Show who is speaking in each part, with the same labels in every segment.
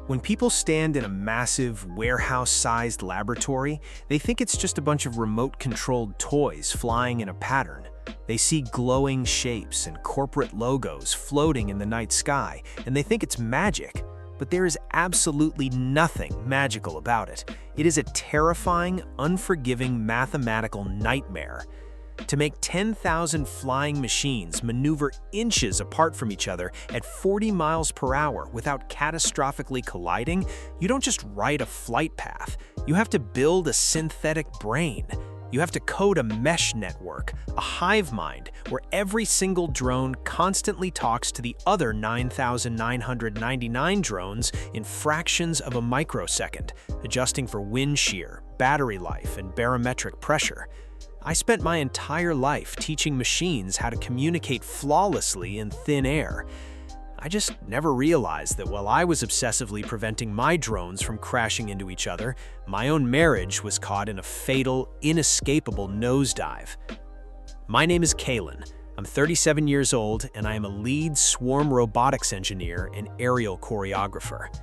Speaker 1: When people stand in a massive, warehouse-sized laboratory, they think it's just a bunch of remote-controlled toys flying in a pattern. They see glowing shapes and corporate logos floating in the night sky, and they think it's magic. But there is absolutely nothing magical about it. It is a terrifying, unforgiving mathematical nightmare. To make 10,000 flying machines maneuver inches apart from each other at 40 miles per hour without catastrophically colliding, you don't just write a flight path. You have to build a synthetic brain. You have to code a mesh network, a hive mind, where every single drone constantly talks to the other 9,999 drones in fractions of a microsecond, adjusting for wind shear, battery life, and barometric pressure. I spent my entire life teaching machines how to communicate flawlessly in thin air. I just never realized that while I was obsessively preventing my drones from crashing into each other, my own marriage was caught in a fatal, inescapable nosedive. My name is Kalen. I'm 37 years old, and I am a lead swarm robotics engineer and aerial choreographer.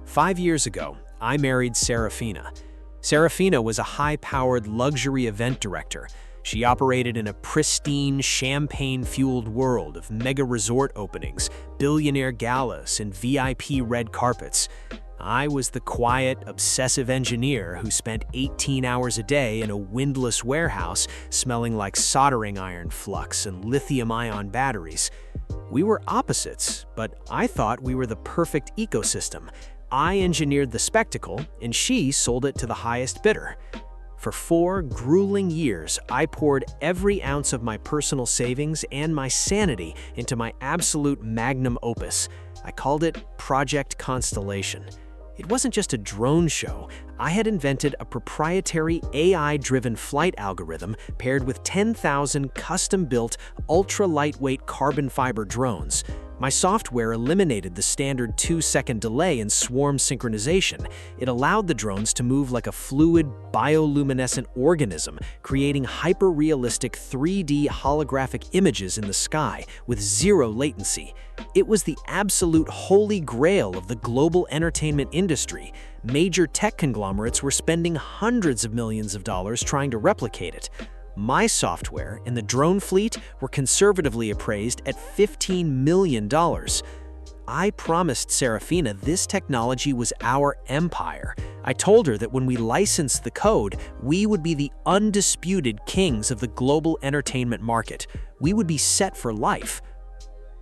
Speaker 1: 5 years ago, I married Serafina. Serafina was a high-powered luxury event director. She operated in a pristine, champagne-fueled world of mega resort openings, billionaire galas, and VIP red carpets. I was the quiet, obsessive engineer who spent 18 hours a day in a windless warehouse smelling like soldering iron flux and lithium-ion batteries. We were opposites, but I thought we were the perfect ecosystem. I engineered the spectacle, and she sold it to the highest bidder. For 4 grueling years, I poured every ounce of my personal savings and my sanity into my absolute magnum opus. I called it Project Constellation. It wasn't just a drone show. I had invented a proprietary AI-driven flight algorithm paired with 10,000 custom-built, ultra-lightweight carbon fiber drones. My software eliminated the standard 2-second delay in swarm synchronization. It allowed the drones to move like a fluid, bioluminescent organism, creating hyper-realistic 3D holographic images in the sky with zero latency. It was the absolute holy grail of the global entertainment industry. Major tech conglomerates were spending hundreds of millions of dollars trying to replicate it. My software and the drone fleet were conservatively appraised at $15 million. I promised Serafina this technology was our empire. I told her that when we licensed the code, we would be the undisputed kings of the global entertainment market. We would be set for life.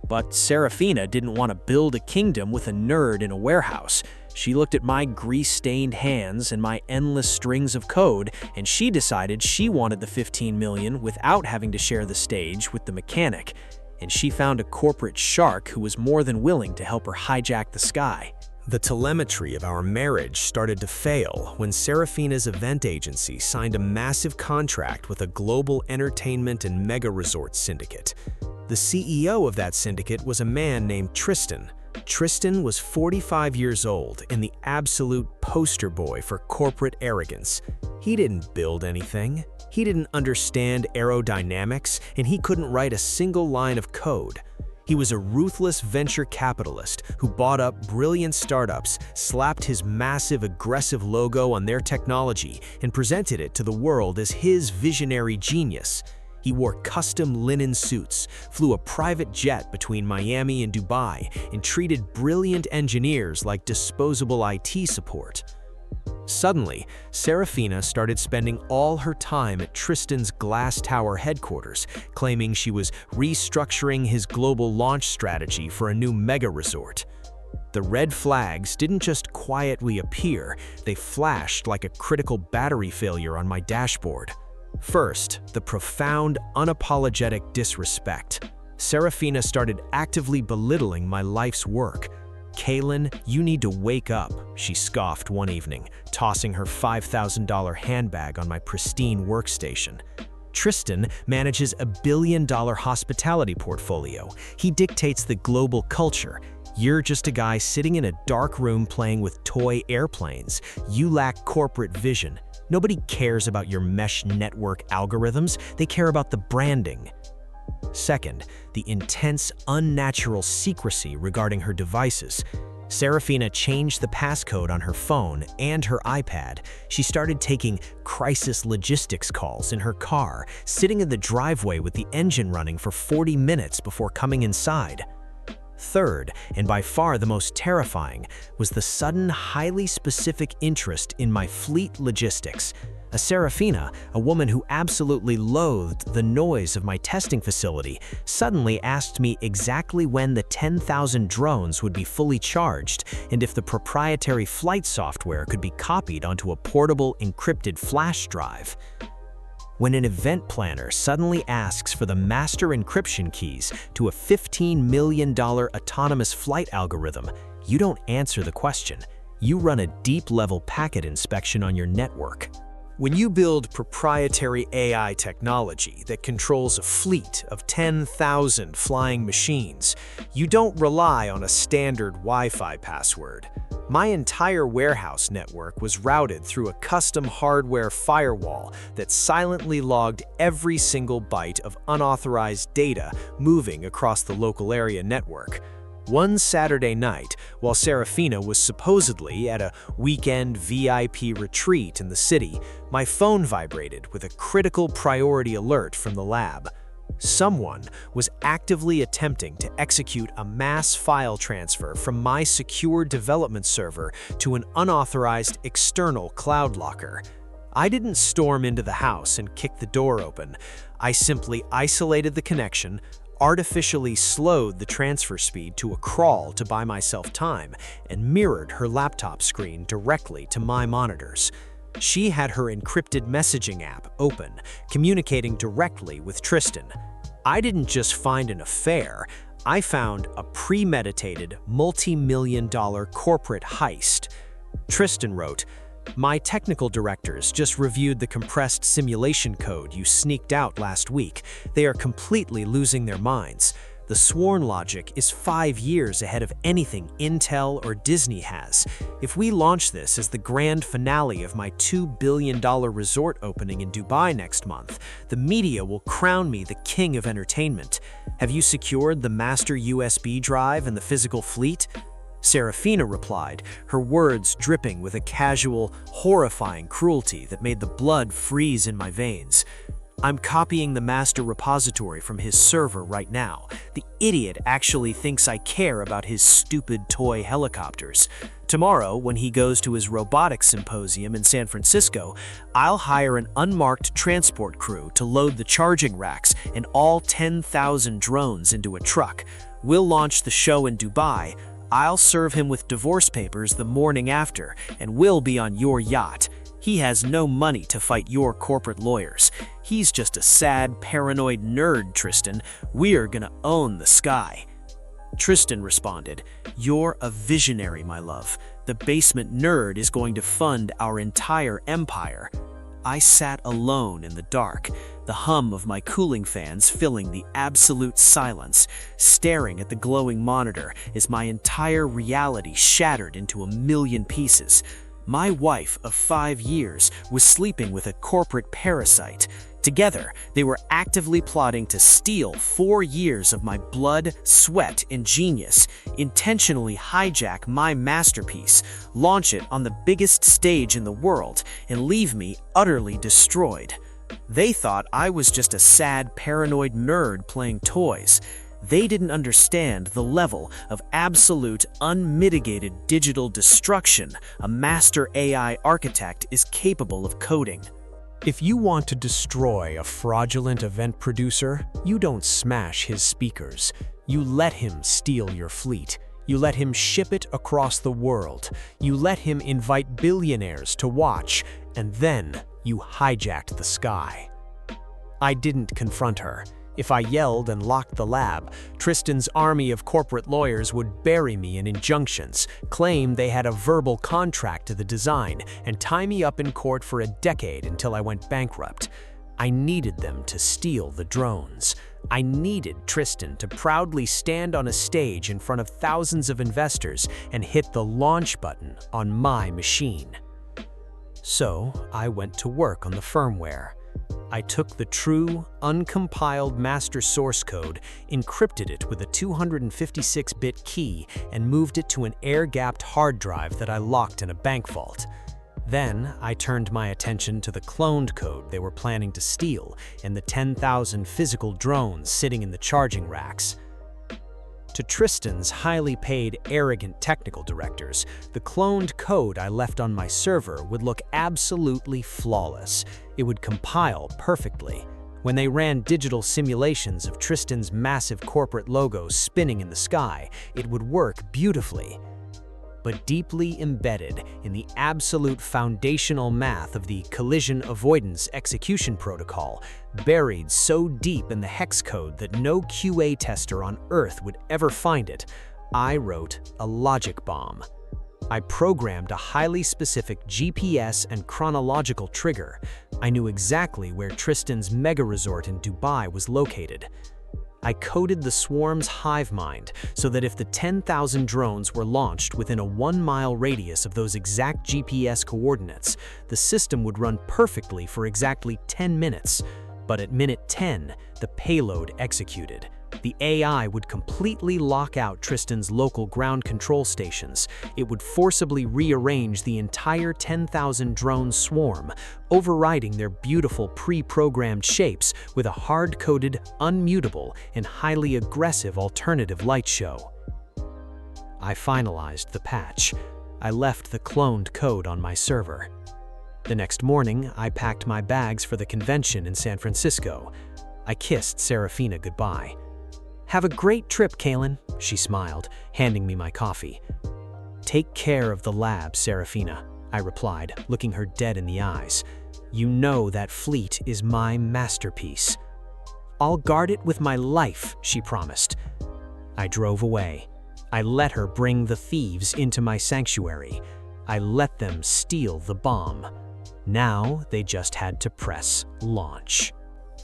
Speaker 1: But Serafina didn't want to build a kingdom with a nerd in a warehouse. She looked at my grease-stained hands and my endless strings of code, and she decided she wanted the $15 million without having to share the stage with the mechanic. And she found a corporate shark who was more than willing to help her hijack the sky. The telemetry of our marriage started to fail when Serafina's event agency signed a massive contract with a global entertainment and mega resort syndicate. The CEO of that syndicate was a man named Tristan. Tristan was 45 years old and the absolute poster boy for corporate arrogance. He didn't build anything, he didn't understand aerodynamics, and he couldn't write a single line of code. He was a ruthless venture capitalist who bought up brilliant startups, slapped his massive, aggressive logo on their technology, and presented it to the world as his visionary genius. He wore custom linen suits, flew a private jet between Miami and Dubai, and treated brilliant engineers like disposable IT support. Suddenly, Serafina started spending all her time at Tristan's glass tower headquarters, claiming she was restructuring his global launch strategy for a new mega resort. The red flags didn't just quietly appear, they flashed like a critical battery failure on my dashboard. First, the profound, unapologetic disrespect. Serafina started actively belittling my life's work. "Kalen, you need to wake up," she scoffed one evening, tossing her $5,000 handbag on my pristine workstation. Tristan manages a billion-dollar hospitality portfolio. He dictates the global culture. You're just a guy sitting in a dark room playing with toy airplanes. You lack corporate vision. Nobody cares about your mesh network algorithms. They care about the branding. Second, the intense, unnatural secrecy regarding her devices. Serafina changed the passcode on her phone and her iPad. She started taking crisis logistics calls in her car, sitting in the driveway with the engine running for 40 minutes before coming inside. Third, and by far the most terrifying, was the sudden, highly specific interest in my fleet logistics. A Serafina, a woman who absolutely loathed the noise of my testing facility, suddenly asked me exactly when the 10,000 drones would be fully charged and if the proprietary flight software could be copied onto a portable, encrypted flash drive. When an event planner suddenly asks for the master encryption keys to a $15 million autonomous flight algorithm, you don't answer the question. You run a deep-level packet inspection on your network. When you build proprietary AI technology that controls a fleet of 10,000 flying machines, you don't rely on a standard Wi-Fi password. My entire warehouse network was routed through a custom hardware firewall that silently logged every single byte of unauthorized data moving across the local area network. One Saturday night, while Serafina was supposedly at a weekend VIP retreat in the city, my phone vibrated with a critical priority alert from the lab. Someone was actively attempting to execute a mass file transfer from my secure development server to an unauthorized external cloud locker. I didn't storm into the house and kick the door open. I simply isolated the connection, artificially slowed the transfer speed to a crawl to buy myself time, and mirrored her laptop screen directly to my monitors. She had her encrypted messaging app open, communicating directly with Tristan. I didn't just find an affair, I found a premeditated, multi-million-dollar corporate heist. Tristan wrote, "My technical directors just reviewed the compressed simulation code you sneaked out last week. They are completely losing their minds. The sworn logic is 5 years ahead of anything Intel or Disney has. If we launch this as the grand finale of my $2 billion resort opening in Dubai next month, the media will crown me the king of entertainment. Have you secured the master USB drive and the physical fleet?" Serafina replied, her words dripping with a casual, horrifying cruelty that made the blood freeze in my veins. "I'm copying the master repository from his server right now. The idiot actually thinks I care about his stupid toy helicopters. Tomorrow, when he goes to his robotics symposium in San Francisco, I'll hire an unmarked transport crew to load the charging racks and all 10,000 drones into a truck. We'll launch the show in Dubai. I'll serve him with divorce papers the morning after, and we'll be on your yacht. He has no money to fight your corporate lawyers. He's just a sad, paranoid nerd, Tristan. We're gonna own the sky." Tristan responded, "You're a visionary, my love. The basement nerd is going to fund our entire empire." I sat alone in the dark, the hum of my cooling fans filling the absolute silence, staring at the glowing monitor as my entire reality shattered into a million pieces. My wife of 5 years was sleeping with a corporate parasite. Together, they were actively plotting to steal 4 years of my blood, sweat, and genius, intentionally hijack my masterpiece, launch it on the biggest stage in the world, and leave me utterly destroyed. They thought I was just a sad, paranoid nerd playing toys. They didn't understand the level of absolute, unmitigated digital destruction a master AI architect is capable of coding. If you want to destroy a fraudulent event producer, you don't smash his speakers. You let him steal your fleet. You let him ship it across the world. You let him invite billionaires to watch, and then you hijacked the sky. I didn't confront her. If I yelled and locked the lab, Tristan's army of corporate lawyers would bury me in injunctions, claim they had a verbal contract to the design, and tie me up in court for a decade until I went bankrupt. I needed them to steal the drones. I needed Tristan to proudly stand on a stage in front of thousands of investors and hit the launch button on my machine. So I went to work on the firmware. I took the true, uncompiled master source code, encrypted it with a 256-bit key, and moved it to an air-gapped hard drive that I locked in a bank vault. Then, I turned my attention to the cloned code they were planning to steal and the 10,000 physical drones sitting in the charging racks. To Tristan's highly paid, arrogant technical directors, the cloned code I left on my server would look absolutely flawless. It would compile perfectly. When they ran digital simulations of Tristan's massive corporate logo spinning in the sky, it would work beautifully. But deeply embedded in the absolute foundational math of the collision avoidance execution protocol, buried so deep in the hex code that no QA tester on Earth would ever find it, I wrote a logic bomb. I programmed a highly specific GPS and chronological trigger. I knew exactly where Tristan's mega resort in Dubai was located. I coded the swarm's hive mind so that if the 10,000 drones were launched within a 1-mile radius of those exact GPS coordinates, the system would run perfectly for exactly 10 minutes. But at minute 10, the payload executed. The AI would completely lock out Tristan's local ground control stations. It would forcibly rearrange the entire 10,000 drone swarm, overriding their beautiful pre-programmed shapes with a hard-coded, unmutable, and highly aggressive alternative light show. I finalized the patch. I left the cloned code on my server. The next morning, I packed my bags for the convention in San Francisco. I kissed Serafina goodbye. "Have a great trip, Kalen," she smiled, handing me my coffee. "Take care of the lab, Serafina," I replied, looking her dead in the eyes. "You know that fleet is my masterpiece." "I'll guard it with my life," she promised. I drove away. I let her bring the thieves into my sanctuary. I let them steal the bomb. Now they just had to press launch.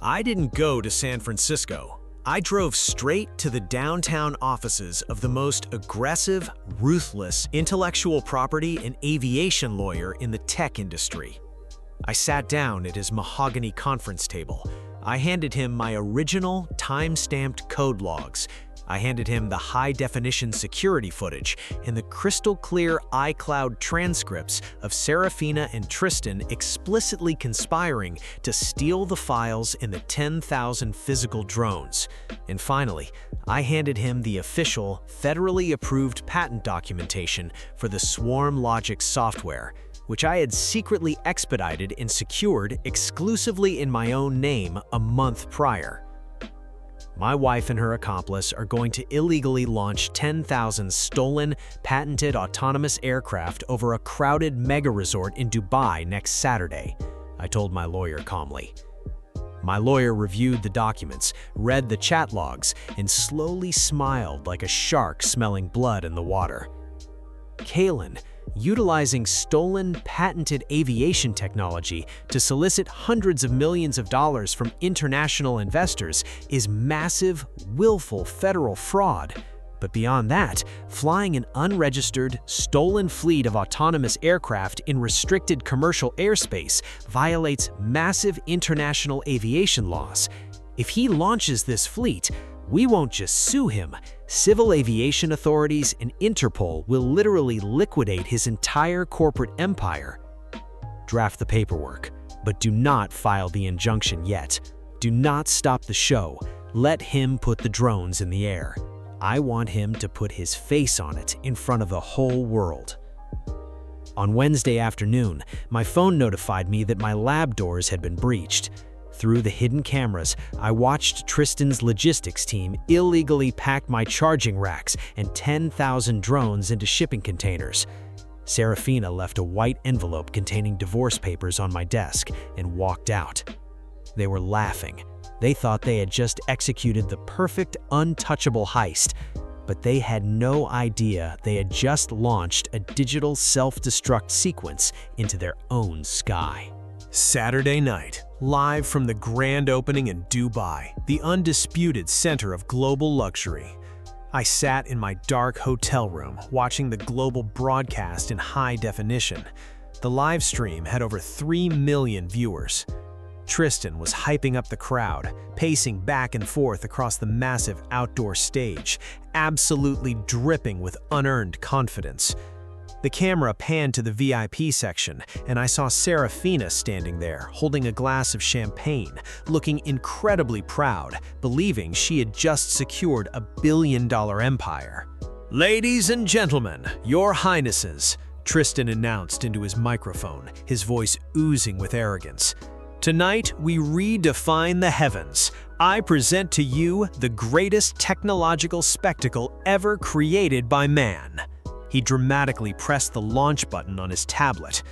Speaker 2: I didn't go to San Francisco. I drove straight to the downtown offices of the most aggressive, ruthless, intellectual property and aviation lawyer in the tech industry. I sat down at his mahogany conference table. I handed him my original, time-stamped code logs. I handed him the high-definition security footage and the crystal-clear iCloud transcripts of Serafina and Tristan explicitly conspiring to steal the files in the 10,000 physical drones. And finally, I handed him the official, federally approved patent documentation for the Swarm Logic software, which I had secretly expedited and secured exclusively in my own name a month prior. My wife and her accomplice are going to illegally launch 10,000 stolen, patented autonomous aircraft over a crowded mega resort in Dubai next Saturday, I told my lawyer calmly. My lawyer reviewed the documents, read the chat logs, and slowly smiled like a shark smelling blood in the water. Kalen, utilizing stolen, patented aviation technology to solicit hundreds of millions of dollars from international investors is massive, willful federal fraud. But beyond that, flying an unregistered, stolen fleet of autonomous aircraft in restricted commercial airspace violates massive international aviation laws. If he launches this fleet, we won't just sue him. Civil aviation authorities and Interpol will literally liquidate his entire corporate empire. Draft the paperwork, but do not file the injunction yet. Do not stop the show. Let him put the drones in the air. I want him to put his face on it in front of the whole world. On Wednesday afternoon, my phone notified me that my lab doors had been breached. Through the hidden cameras, I watched Tristan's logistics team illegally pack my charging racks and 10,000 drones into shipping containers. Serafina left a white envelope containing divorce papers on my desk and walked out. They were laughing. They thought they had just executed the perfect, untouchable heist, but they had no idea they had just launched a digital self-destruct sequence into their own sky.
Speaker 1: Saturday night, live from the grand opening in Dubai, the undisputed center of global luxury. I sat in my dark hotel room watching the global broadcast in high definition. The live stream had over 3 million viewers. Tristan was hyping up the crowd, pacing back and forth across the massive outdoor stage, absolutely dripping with unearned confidence. The camera panned to the VIP section, and I saw Serafina standing there, holding a glass of champagne, looking incredibly proud, believing she had just secured a billion-dollar empire. "Ladies and gentlemen, your highnesses," Tristan announced into his microphone, his voice oozing with arrogance. "Tonight, we redefine the heavens. I present to you the greatest technological spectacle ever created by man." He dramatically pressed the launch button on his tablet.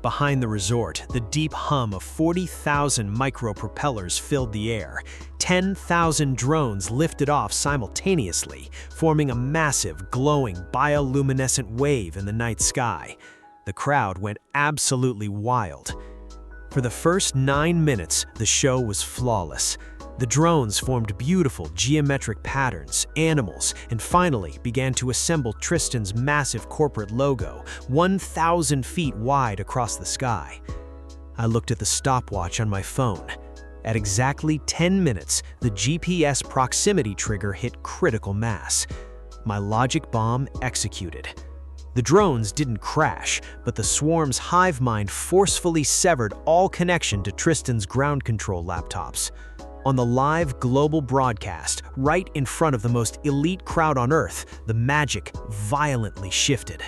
Speaker 1: Behind the resort, the deep hum of 40,000 micro-propellers filled the air. 10,000 drones lifted off simultaneously, forming a massive, glowing, bioluminescent wave in the night sky. The crowd went absolutely wild. For the first 9 minutes, the show was flawless. The drones formed beautiful geometric patterns, animals, and finally began to assemble Tristan's massive corporate logo, 1,000 feet wide across the sky. I looked at the stopwatch on my phone. At exactly 10 minutes, the GPS proximity trigger hit critical mass. My logic bomb executed. The drones didn't crash, but the swarm's hive mind forcefully severed all connection to Tristan's ground control laptops. On the live global broadcast, right in front of the most elite crowd on Earth, the magic violently shifted.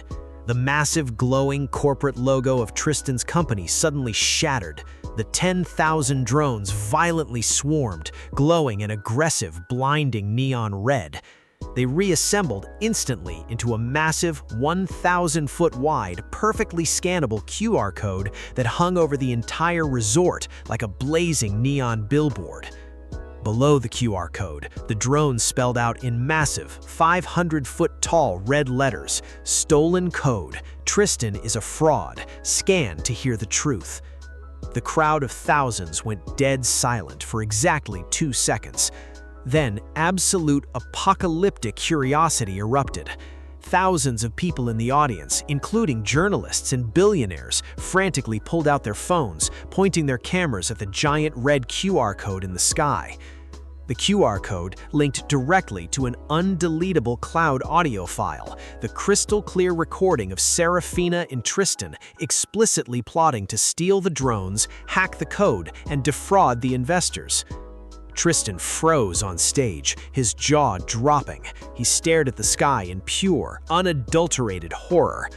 Speaker 1: The massive glowing corporate logo of Tristan's company suddenly shattered. The 10,000 drones violently swarmed, glowing an aggressive, blinding neon red. They reassembled instantly into a massive 1,000-foot wide, perfectly scannable QR code that hung over the entire resort like a blazing neon billboard. Below the QR code, the drone spelled out in massive, 500-foot-tall red letters, "Stolen code. Tristan is a fraud. Scan to hear the truth." The crowd of thousands went dead silent for exactly 2 seconds. Then, absolute apocalyptic curiosity erupted. Thousands of people in the audience, including journalists and billionaires, frantically pulled out their phones, pointing their cameras at the giant red QR code in the sky. The QR code linked directly to an undeletable cloud audio file, the crystal-clear recording of Serafina and Tristan explicitly plotting to steal the drones, hack the code, and defraud the investors. Tristan froze on stage, his jaw dropping. He stared at the sky in pure, unadulterated horror.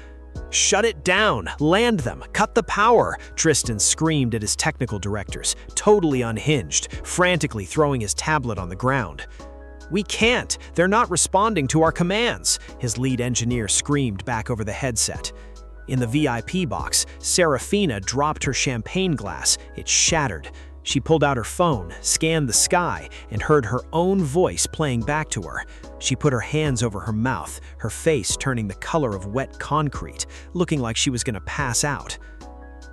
Speaker 1: "Shut it down! Land them! Cut the power!" Tristan screamed at his technical directors, totally unhinged, frantically throwing his tablet on the ground. "We can't! They're not responding to our commands!" his lead engineer screamed back over the headset. In the VIP box, Serafina dropped her champagne glass. It shattered. She pulled out her phone, scanned the sky, and heard her own voice playing back to her. She put her hands over her mouth, her face turning the color of wet concrete, looking like she was going to pass out.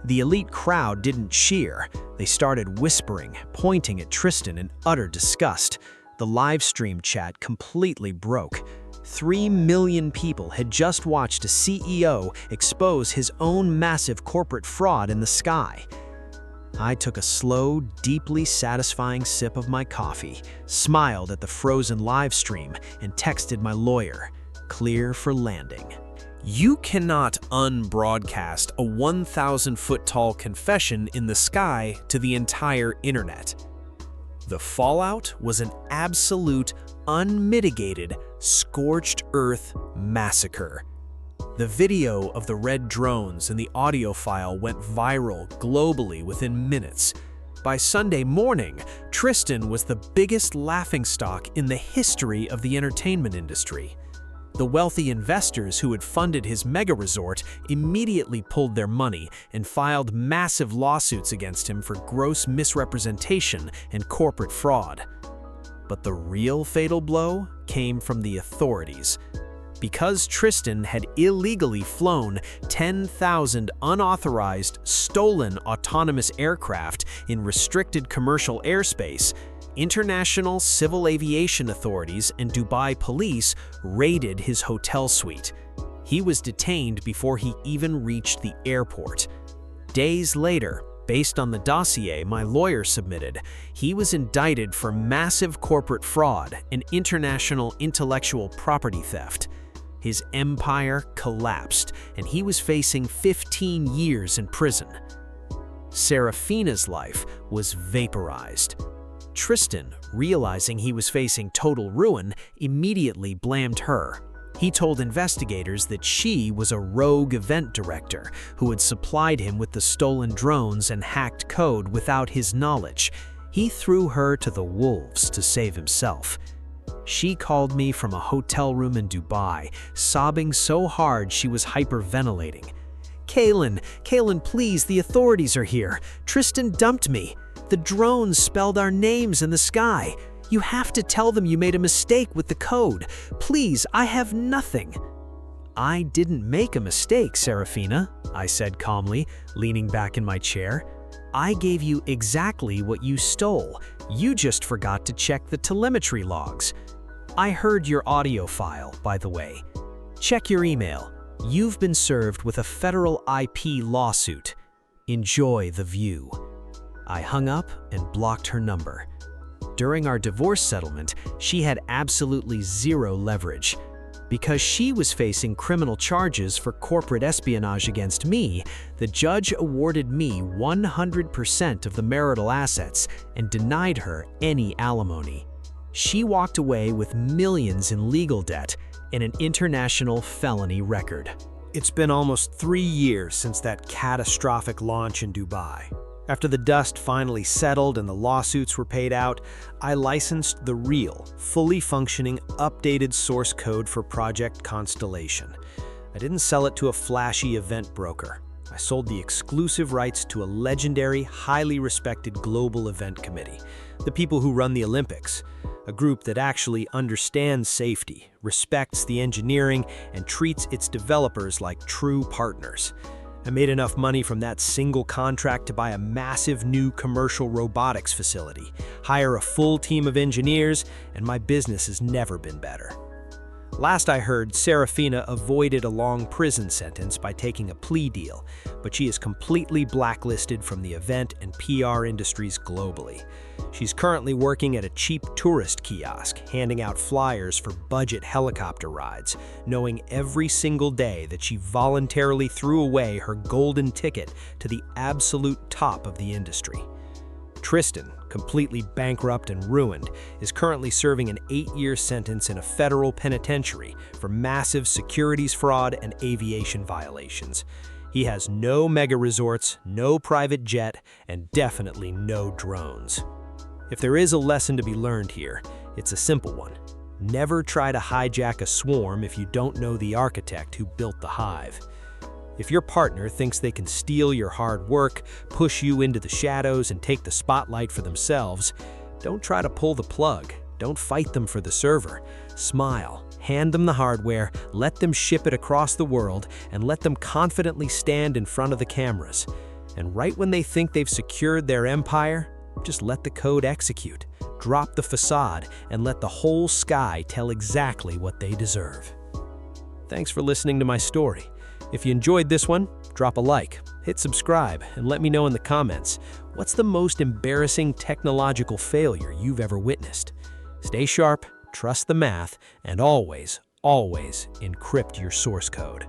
Speaker 1: The elite crowd didn't cheer. They started whispering, pointing at Tristan in utter disgust. The live stream chat completely broke. 3 million people had just watched a CEO expose his own massive corporate fraud in the sky. I took a slow, deeply satisfying sip of my coffee, smiled at the frozen live stream, and texted my lawyer, "Clear for landing." You cannot unbroadcast a 1,000-foot-tall confession in the sky to the entire internet. The fallout was an absolute, unmitigated, scorched earth massacre. The video of the red drones and the audio file went viral globally within minutes. By Sunday morning, Tristan was the biggest laughingstock in the history of the entertainment industry. The wealthy investors who had funded his mega resort immediately pulled their money and filed massive lawsuits against him for gross misrepresentation and corporate fraud. But the real fatal blow came from the authorities. Because Tristan had illegally flown 10,000 unauthorized, stolen autonomous aircraft in restricted commercial airspace, international civil aviation authorities and Dubai police raided his hotel suite. He was detained before he even reached the airport. Days later, Based on the dossier my lawyer submitted, he was indicted for massive corporate fraud and international intellectual property theft. His empire collapsed, and he was facing 15 years in prison. Serafina's life was vaporized. Tristan, realizing he was facing total ruin, immediately blamed her. He told investigators that she was a rogue event director who had supplied him with the stolen drones and hacked code without his knowledge. He threw her to the wolves to save himself. She called me from a hotel room in Dubai, sobbing so hard she was hyperventilating. Kaylin, please, the authorities are here. Tristan dumped me. The drones spelled our names in the sky. You have to tell them you made a mistake with the code. Please, I have nothing. I didn't make a mistake, Serafina, I said calmly, leaning back in my chair. I gave you exactly what you stole. You just forgot to check the telemetry logs. I heard your audio file, by the way. Check your email. You've been served with a federal IP lawsuit. Enjoy the view. I hung up and blocked her number. During our divorce settlement, she had absolutely zero leverage. Because she was facing criminal charges for corporate espionage against me, the judge awarded me 100% of the marital assets and denied her any alimony. She walked away with millions in legal debt and an international felony record.
Speaker 2: It's been almost 3 years since that catastrophic launch in Dubai. After the dust finally settled and the lawsuits were paid out, I licensed the real, fully functioning, updated source code for Project Constellation. I didn't sell it to a flashy event broker. I sold the exclusive rights to a legendary, highly respected global event committee, the people who run the Olympics, a group that actually understands safety, respects the engineering, and treats its developers like true partners. I made enough money from that single contract to buy a massive new commercial robotics facility, hire a full team of engineers, and my business has never been better. Last I heard, Serafina avoided a long prison sentence by taking a plea deal, but she is completely blacklisted from the event and PR industries globally. She's currently working at a cheap tourist kiosk, handing out flyers for budget helicopter rides, knowing every single day that she voluntarily threw away her golden ticket to the absolute top of the industry. Tristan, completely bankrupt and ruined, is currently serving an 8-year sentence in a federal penitentiary for massive securities fraud and aviation violations. He has no mega resorts, no private jet, and definitely no drones. If there is a lesson to be learned here, it's a simple one. Never try to hijack a swarm if you don't know the architect who built the hive. If your partner thinks they can steal your hard work, push you into the shadows, and take the spotlight for themselves, don't try to pull the plug. Don't fight them for the server. Smile, hand them the hardware, let them ship it across the world, and let them confidently stand in front of the cameras. And right when they think they've secured their empire, just let the code execute. Drop the facade and let the whole sky tell exactly what they deserve. Thanks for listening to my story. If you enjoyed this one, drop a like, hit subscribe, and let me know in the comments, what's the most embarrassing technological failure you've ever witnessed? Stay sharp, trust the math, and always, always encrypt your source code.